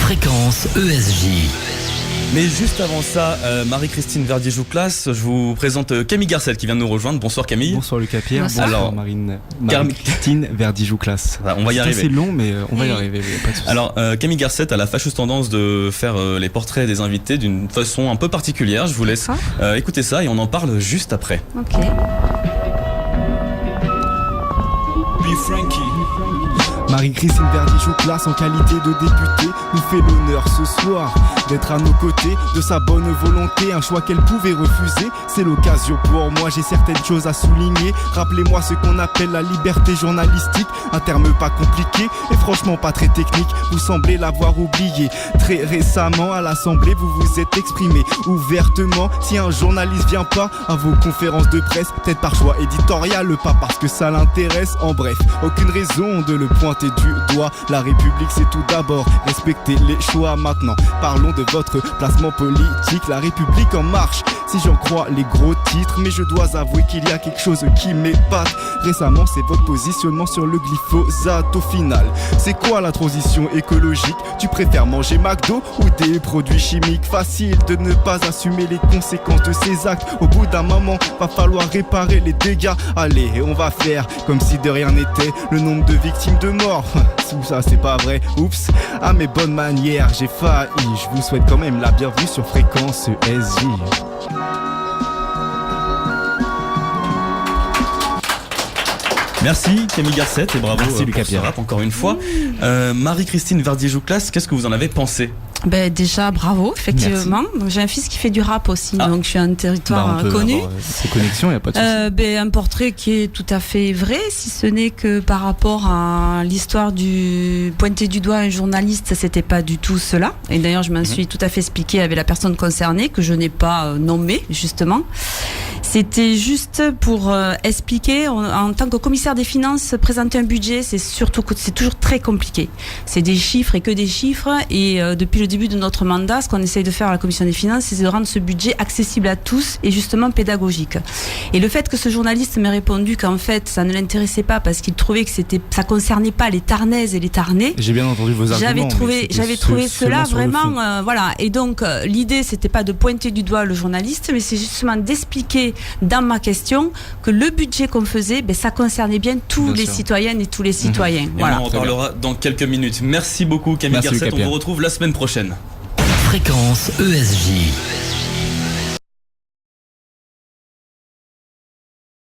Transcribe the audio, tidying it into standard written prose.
Fréquence ESJ. Mais juste avant ça, Marie-Christine Verdier-Jouclas, je vous présente Camille Garcelle qui vient de nous rejoindre. Bonsoir Camille. Bonsoir Lucas Pierre. Bonsoir. Bonsoir Marie-Christine Verdier-Jouclas. On va y arriver. C'est long mais on va y arriver, pas de soucis. Alors Camille Garcelle a la fâcheuse tendance de faire les portraits des invités d'une façon un peu particulière. Je vous laisse écouter ça et on en parle juste après. Ok. Marie-Christine Verdier-Jouclas, en qualité de députée, nous fait l'honneur ce soir d'être à nos côtés, de sa bonne volonté, un choix qu'elle pouvait refuser. C'est l'occasion pour moi, j'ai certaines choses à souligner. Rappelez-moi ce qu'on appelle la liberté journalistique, un terme pas compliqué et franchement pas très technique. Vous semblez l'avoir oublié. Très récemment à l'Assemblée, vous vous êtes exprimé ouvertement. Si un journaliste vient pas à vos conférences de presse, peut-être par choix éditorial, pas parce que ça l'intéresse. En bref, aucune raison de le pointer du doigt. La République c'est tout d'abord respecter les choix. Maintenant parlons de votre placement politique. La République en marche, si j'en crois les gros titres. Mais je dois avouer qu'il y a quelque chose qui m'épate. Récemment c'est votre positionnement sur le glyphosate. Au final, c'est quoi la transition écologique? Tu préfères manger McDo ou des produits chimiques? Facile de ne pas assumer les conséquences de ces actes. Au bout d'un moment, va falloir réparer les dégâts. Allez, on va faire comme si de rien n'était. Le nombre de victimes de mort, tout ça c'est pas vrai. Oups, à mes bonnes manières, j'ai failli. Je vous souhaite quand même la bienvenue sur Fréquence ESJ. Merci Camille Garcelle et bravo. Merci Lucas pour ce Pierre. rap encore une fois. Marie-Christine Verdier-Jouclas, qu'est-ce que vous en avez pensé? Ben déjà bravo, effectivement. Donc, j'ai un fils qui fait du rap aussi, donc je suis un territoire on peut connu. avoir ces connexions, y a pas de souci. Un portrait qui est tout à fait vrai, si ce n'est que par rapport à l'histoire du pointer du doigt un journaliste, c'était pas du tout cela. Et d'ailleurs, je m'en suis tout à fait expliqué avec la personne concernée que je n'ai pas nommée justement. C'était juste pour expliquer, en tant que commissaire des finances, présenter un budget, c'est toujours très compliqué. C'est des chiffres et que des chiffres. Et depuis le début de notre mandat, ce qu'on essaye de faire à la commission des finances, c'est de rendre ce budget accessible à tous et justement pédagogique. Et le fait que ce journaliste m'ait répondu qu'en fait, ça ne l'intéressait pas parce qu'il trouvait que ça concernait pas les Tarnaises et les Tarnais. J'ai bien entendu vos arguments. J'avais trouvé cela vraiment, voilà. Et donc, l'idée, c'était pas de pointer du doigt le journaliste, mais c'est justement d'expliquer dans ma question que le budget qu'on faisait, ça concernait bien tous les citoyennes et tous les citoyens. Voilà. On en parlera dans quelques minutes. Merci beaucoup Camille Garcelle, on vous retrouve la semaine prochaine. Fréquence ESJ.